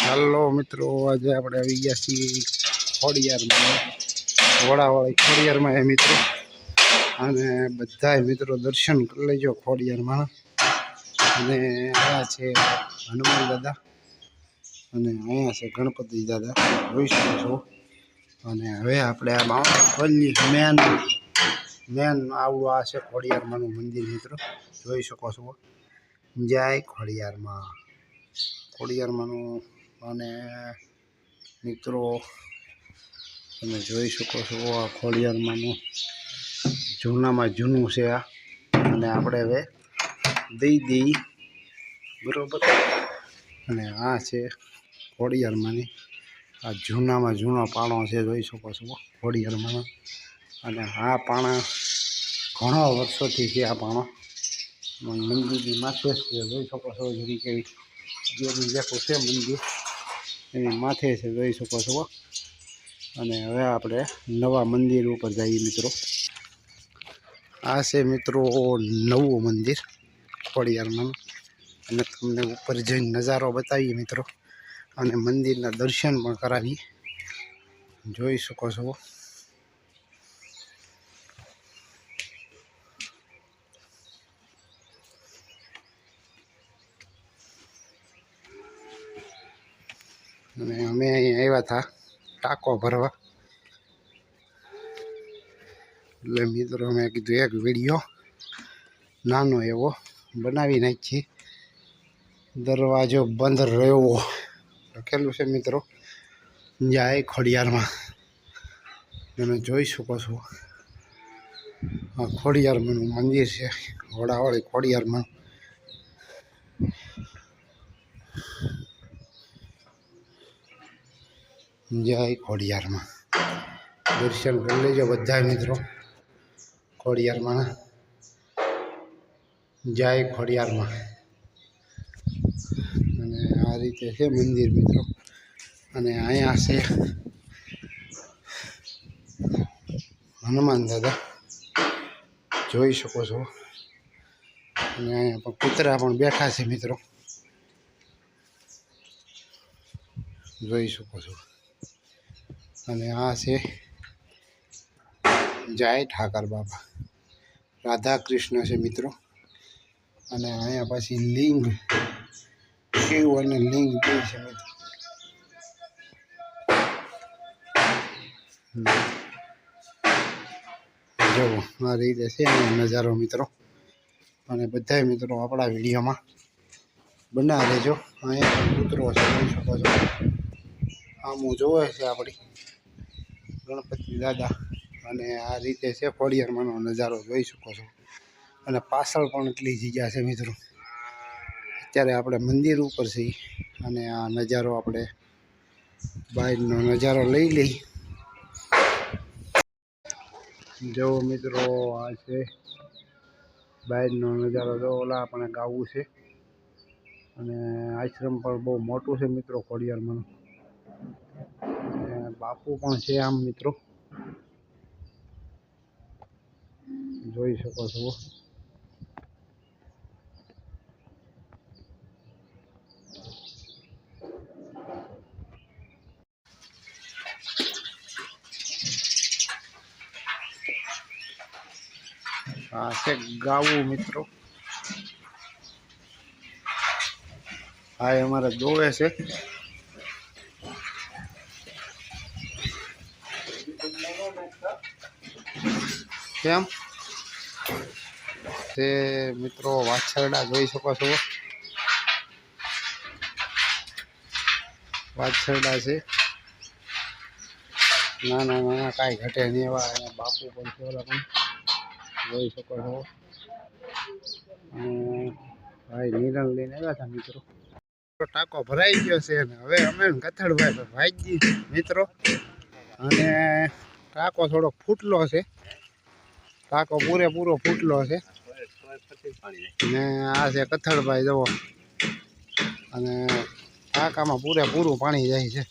Hello मित्रों, आज आप આવી ગયા છીએ ખોડિયારમાં, વડાવાળી ખોડિયારમાં મિત્રો, અને બધાય મિત્રો દર્શન કરી લેજો ખોડિયારમાં. અને અહીંયા છે હનુમાન દાદા અને અહીંયા છે ગણપતિ દાદા, જોઈ શકો છો. અને હવે આપણે આ બાવળી મેન આવડું આ છે ખોડિયારમાંનું મંદિર મિત્રો, જોઈ શકો છો. જય ખોડિયારમાંનું. અને મિત્રો તમે જોઈ શકો છો આ ખોડિયારમાંનું જૂનામાં જૂનું છે આ. અને આપણે હવે દઈ બરાબર. અને આ છે ખોડિયારમાંની આ જૂનામાં જૂનો પાણો છે, જોઈ શકો છો ખોડિયારમાંનો. અને આ પાણા ઘણા વર્ષોથી છે. આ પાણો મંદિરની માથે છે, જોઈ શકો છો. જરી કેવી જેવી દેખો છે મંદિર એની માથે છે, જોઈ શકો છો. અને હવે આપણે નવા મંદિર ઉપર જઈએ મિત્રો. આ છે મિત્રો નવું મંદિર ખોડિયારમાં, અને તમને ઉપર જઈને નજારો બતાવીએ મિત્રો, અને મંદિરના દર્શન પણ કરાવીએ, જોઈ શકો છો. અને અમે અહીંયા આવ્યા હતા ટાંકો ભરવા, એટલે મિત્રો અમે કીધું એક વિડીયો નાનો એવો બનાવી નાખીએ. દરવાજો બંધ રહ્યો લખેલું છે મિત્રો, જય ખોડિયારમાં. તમે જોઈ શકો છો આ ખોડિયારમાંનું મંદિર છે, વડાવાળી ખોડિયારમાં. જય ખોડિયારમાં. દર્શન કરી લેજો બધા મિત્રો ખોડિયારમાં. જય ખોડિયારમાં. અને આ રીતે છે મંદિર મિત્રો. અને અહીંયા છે હનુમાન દાદા, જોઈ શકો છો. અને અહીંયા પણ કૂતરા પણ બેઠા છે મિત્રો, જોઈ શકો છો. અને આ છે જય ઠાકર બાબા, રાધા કૃષ્ણ છે મિત્રો. અને અહીંયા પછી લિંગ, શિવ અને લિંગ બે છે મિત્રો. જુઓ આ રીતે છે નજારો મિત્રો. અને બધા મિત્રો આપણા વિડીયોમાં બના લેજો. અહીંયા કૂતરો છે, જોઈ શકો છો. આમું જોવે છે આપણી ગણપતિ દાદા. અને આ રીતે છે ખોડિયારમાંનો નજારો, જોઈ શકો છો. અને પાછળ પણ એટલી જગ્યા છે મિત્રો. અત્યારે આપણે મંદિર ઉપર છીએ, અને આ નજારો આપણે બહારનો નજારો લઈ લઈ. જો મિત્રો આ છે બહારનો નજારો. જો ઓલા આપણે ગાવું છે. અને આશ્રમ પણ બહુ મોટું છે મિત્રો ખોડિયારમાં. બાપુ પણ છે આમ મિત્રો, જોઈ શકો છો. આ છે ગાવું મિત્રો. આ અમારે દોવે છે. કેમ તે મિત્રો વાછરડા જોઈ શકો છો. વાછરડા છે નાના નાના, કાંઈ ઘટે નહીં એવા. અને બાપુ પણ છે ઓલા પણ, જોઈ શકો છો. ભાઈ નિરણ લઈને આવ્યા હતા મિત્રો. ટાંકો ભરાઈ ગયો છે, અને હવે અમે કથળભાઈ ભાઈ મિત્રો. અને ટાંકો થોડો ફૂટલો છે, ટાંકો પૂરેપૂરો ફૂટલો છે. ને આ છે કથળભાઈ જવો. અને ટાંકામાં પૂરેપૂરું પાણી જાય છે.